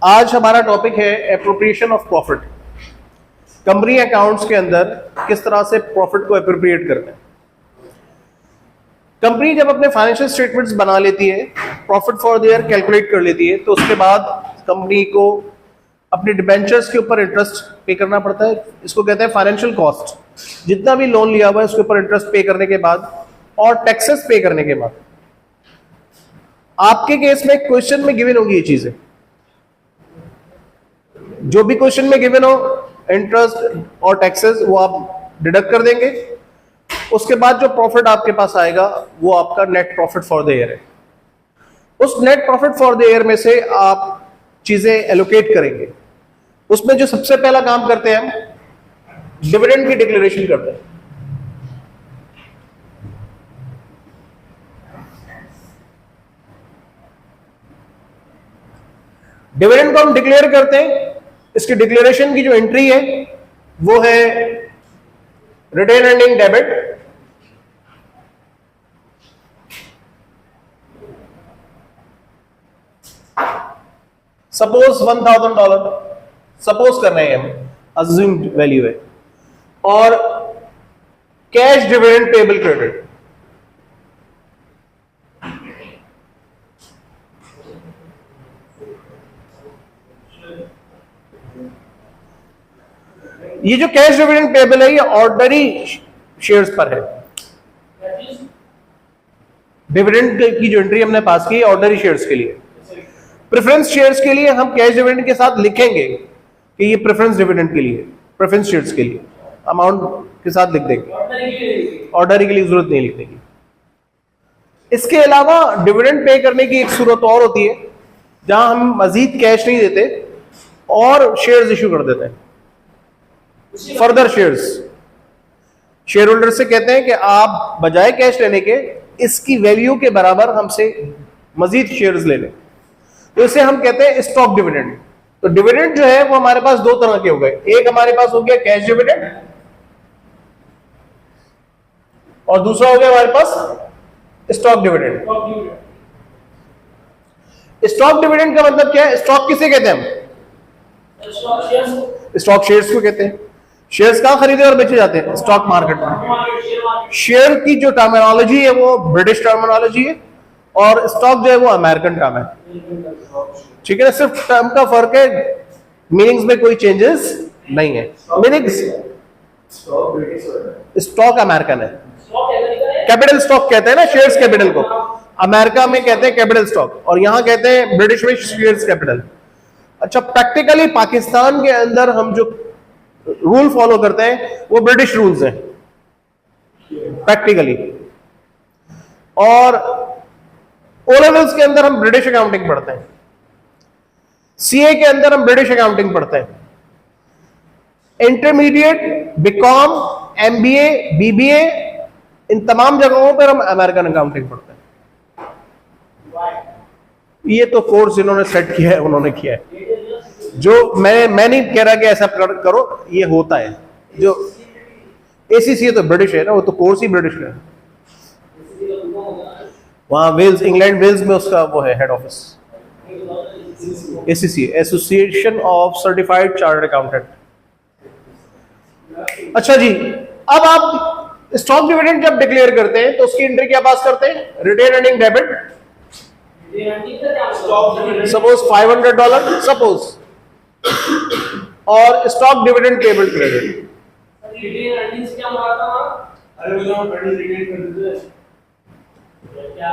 आज हमारा टॉपिक है appropriation of profit. Company accounts के अंदर किस तरह से प्रॉफिट को एप्रोप्रिएट करते हैं। कंपनी जब अपने फाइनेंशियल स्टेटमेंट्स बना लेती है, profit for the year calculate कर लेती है, तो उसके बाद कंपनी को अपने डिबेंचर्स के ऊपर इंटरेस्ट पे करना पड़ता है। इसको कहते हैं फाइनेंशियल कॉस्ट। जितना भी लोन लिया हुआ है उसके ऊपर इंटरेस्ट पे करने के बाद और टैक्सेस पे करने के बाद, आपके केस में क्वेश्चन में गिवन होगी ये चीजें। जो भी क्वेश्चन में गिवन हो, इंटरेस्ट और टैक्सेस, वो आप डिडक्ट कर देंगे। उसके बाद जो प्रॉफिट आपके पास आएगा वो आपका net profit for the year है। उस net profit for the year में से आप चीजें एलोकेट करेंगे। उसमें जो सबसे पहला काम करते हैं हम, डिविडेंड की डिक्लेरेशन करते हैं। डिविडेंड को हम डिक्लेयर करते हैं। इसकी डिक्लेरेशन की जो एंट्री है वो है retain earning debit. Suppose $1000 suppose कर रहे हैं हम, अज्यूम्ड वैल्यू है, और कैश डिविडेंड पेबल क्रेडिट। ये जो कैश डिविडेंड पेबल है ये ऑर्डिनरी शेयर्स पर है। डिविडेंड की जो एंट्री हमने पास की है ऑर्डिनरी शेयर्स के लिए। प्रेफरेंस शेयर्स के लिए हम कैश डिविडेंड के साथ लिखेंगे कि ये प्रेफरेंस डिविडेंड के लिए, प्रेफरेंस शेयर्स के लिए अमाउंट के साथ लिख देंगे। ऑर्डिनरी के लिए जरूरत नहीं लिखने की। इसके अलावा डिविडेंड पे करने की एक सूरत और होती है जहां हम मजीद कैश नहीं देते और शेयर्स इशू कर देते हैं, फर्दर शेयर्स। शेयर होल्डर से कहते हैं कि आप बजाय कैश लेने के इसकी वैल्यू के बराबर हमसे मजीद शेयर्स ले लें, तो इसे हम कहते हैं स्टॉक डिविडेंड। तो डिविडेंड जो है वो हमारे पास दो तरह के हो गए। एक हमारे पास हो गया कैश डिविडेंड और दूसरा हो गया हमारे पास स्टॉक डिविडेंड। स्टॉक डिविडेंड का मतलब क्या है? स्टॉक किसे कहते हैं हम? स्टॉक शेयर्स को कहते हैं। शेयर्स कहां खरीदे और बेचे जाते हैं? स्टॉक मार्केट में। शेयर की जो टर्मिनोलॉजी है वो ब्रिटिश टर्मिनोलॉजी है और स्टॉक जो है वो अमेरिकन टर्म है। ठीक है ना, सिर्फ टर्म का फर्क है, मीनिंग्स में कोई चेंजेस नहीं है। मीनिंग्स स्टॉक अमेरिकन है। कैपिटल स्टॉक कहते हैं ना शेयर्स कैपिटल को, अमेरिका में कहते हैं कैपिटल स्टॉक और यहां कहते हैं ब्रिटिश में शेयर्स कैपिटल। अच्छा, प्रैक्टिकली पाकिस्तान के अंदर हम जो रूल फॉलो करते हैं वो ब्रिटिश रूल्स हैं प्रैक्टिकली, और ओ लेवल्स के अंदर हम ब्रिटिश अकाउंटिंग पढ़ते हैं, सीए के अंदर हम ब्रिटिश अकाउंटिंग पढ़ते हैं, इंटरमीडिएट बीकॉम एमबीए बीबीए इन तमाम जगहों पर हम अमेरिकन अकाउंटिंग पढ़ते हैं। ये तो कोर्स जिन्होंने सेट किया है उन्होंने किया है। जो मैं नहीं कह रहा कि ऐसा करो, ये होता है। जो एसीसीए तो ब्रिटिश है ना, वो तो कोर्स ही ब्रिटिश है। वहां वेल्स, इंग्लैंड वेल्स में उसका वो है head office, ACCA, association of certified chartered accountant. अच्छा जी, अब आप स्टॉक डिविडेंड जब डिक्लेयर करते हैं तो उसकी एंट्री क्या पास करते हैं? Retained earning debit. Suppose $500 suppose, और stock dividend payable credit.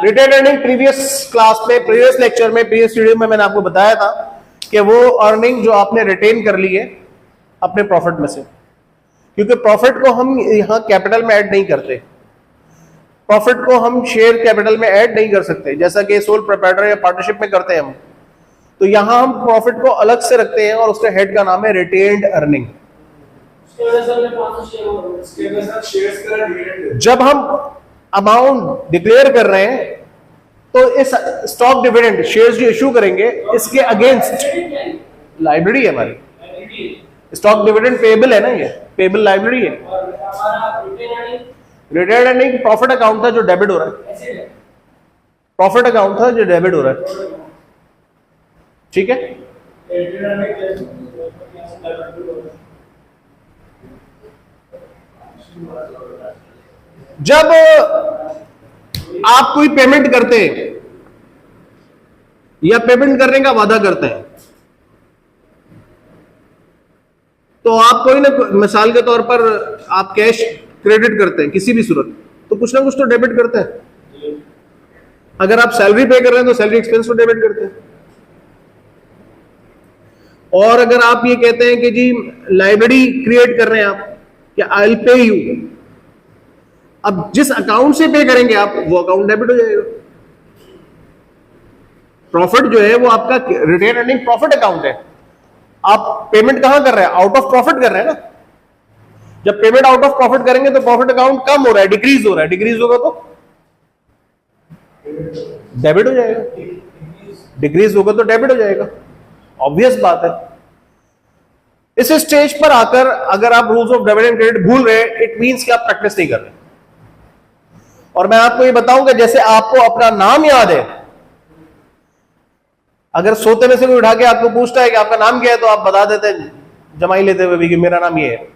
Retained earning previous class में, प्रीवियस लेक्चर में, प्रीवियस वीडियो में मैंने आपको बताया था कि वो अर्निंग जो आपने रिटेन कर ली है अपने प्रॉफिट में से, क्योंकि प्रॉफिट को हम यहां कैपिटल में ऐड नहीं करते, प्रॉफिट को हम शेयर कैपिटल में ऐड नहीं कर सकते जैसा कि सोल प्रोप्राइटर या पार्टनरशिप में करते हैं हम। तो यहां हम प्रॉफिट को अलग से रखते हैं और उसके हेड का नाम है रिटेन्ड अर्निंग। जब हम अमाउंट डिक्लेयर कर रहे हैं तो इस स्टॉक डिविडेंड शेयर्स जो इशू करेंगे इसके अगेंस्ट लाइब्रेरी है हमारी। स्टॉक डिविडेंड पेबल है ना, ये पेबल लाइब्रेरी है। रिटेन अर्निंग प्रॉफिट अकाउंट था जो डेबिट हो रहा है, प्रॉफिट अकाउंट था जो डेबिट हो रहा है। ठीक है, जब आप कोई पेमेंट करते हैं या पेमेंट करने का वादा करते हैं, तो आप कोई ना, मिसाल के तौर पर आप कैश क्रेडिट करते हैं किसी भी सूरत, तो कुछ ना कुछ तो डेबिट करते हैं। अगर आप सैलरी पे कर रहे हैं तो सैलरी एक्सपेंस को डेबिट करते हैं। और अगर आप ये कहते हैं कि जी लाइब्रेरी क्रिएट कर रहे हैं आप, कि आई विल पे यू, अब जिस अकाउंट से पे करेंगे आप, वो अकाउंट डेबिट हो जाएगा। प्रॉफिट जो है वो आपका रिटेन अर्निंग प्रॉफिट अकाउंट है। आप पेमेंट कहां कर रहे हैं? आउट ऑफ प्रॉफिट कर रहे हैं ना। जब पेमेंट आउट ऑफ प्रॉफिट करेंगे तो प्रॉफिट अकाउंट कम हो रहा है, डिक्रीज हो रहा है। डिक्रीज होगा तो डेबिट हो जाएगा, डिक्रीज होगा तो डेबिट हो जाएगा, ऑब्वियस बात है। इस स्टेज पर आकर अगर आप rules of debit and credit भूल रहे हैं, इट मींस कि आप प्रैक्टिस नहीं कर रहे। और मैं आपको ये बताऊंगा, जैसे आपको अपना नाम याद है, अगर सोते में से कोई उठा के आपको पूछता है कि आपका नाम क्या है, तो आप बता देते हैं जमाई लेते हुए भी कि मेरा नाम ये है।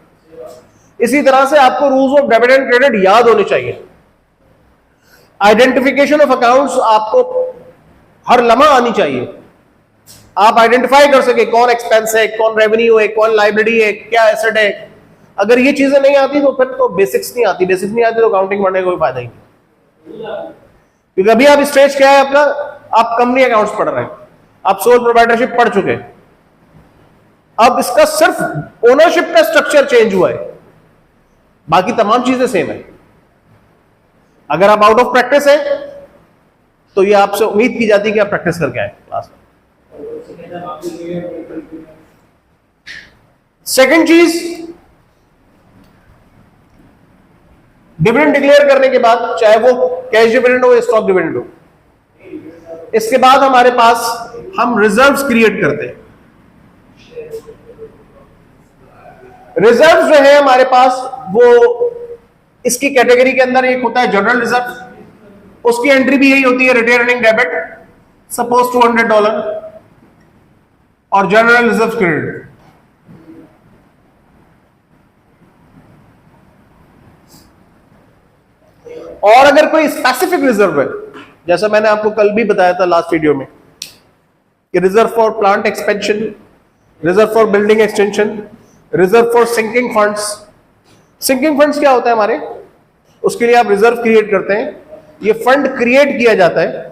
इसी तरह से आपको rules of debit and credit याद होने चाहिए। आइडेंटिफिकेशन ऑफ अकाउंट्स आपको हर लम्हा आनी चाहिए। आप आइडेंटिफाई कर सके कौन एक्सपेंस है, कौन रेवेन्यू है, कौन लाइबिलिटी है, क्या एसेट है। अगर ये चीजें नहीं आती तो फिर तो बेसिक्स नहीं आती। बेसिक्स नहीं आती तो अकाउंटिंग पढ़ने का कोई फायदा ही नहीं। क्योंकि अभी आप स्टेज क्या है अपना, आप कंपनी अकाउंट्स पढ़ रहे हैं, आप सोल प्रोप्राइटरशिप पढ़ चुके हैं। अब इसका सिर्फ ओनरशिप का स्ट्रक्चर चेंज हुआ है, बाकी तमाम चीजें सेम है। अगर आप आउट ऑफ प्रैक्टिस है तो ये आपसे उम्मीद की जाती है कि आप प्रैक्टिस करके आए क्लास में। सेकंड चीज, डिविडेंड डिक्लेयर करने के बाद, चाहे वो कैश डिविडेंड हो या स्टॉक डिविडेंड हो, इसके बाद हमारे पास हम रिजर्व्स क्रिएट करते हैं। रिजर्व्स जो है हमारे पास, वो इसकी कैटेगरी के अंदर एक होता है जनरल रिजर्व, उसकी एंट्री भी यही होती है, रिटेन अर्निंग डेबिट, सपोज $200, और जनरल रिजर्व क्रेडिट। और अगर कोई स्पेसिफिक रिजर्व है, जैसा मैंने आपको कल भी बताया था लास्ट वीडियो में, कि reserve for plant expansion, reserve for building extension, reserve for sinking funds. Sinking funds क्या होता है हमारे, उसके लिए आप रिजर्व क्रिएट करते हैं। ये फंड क्रिएट किया जाता है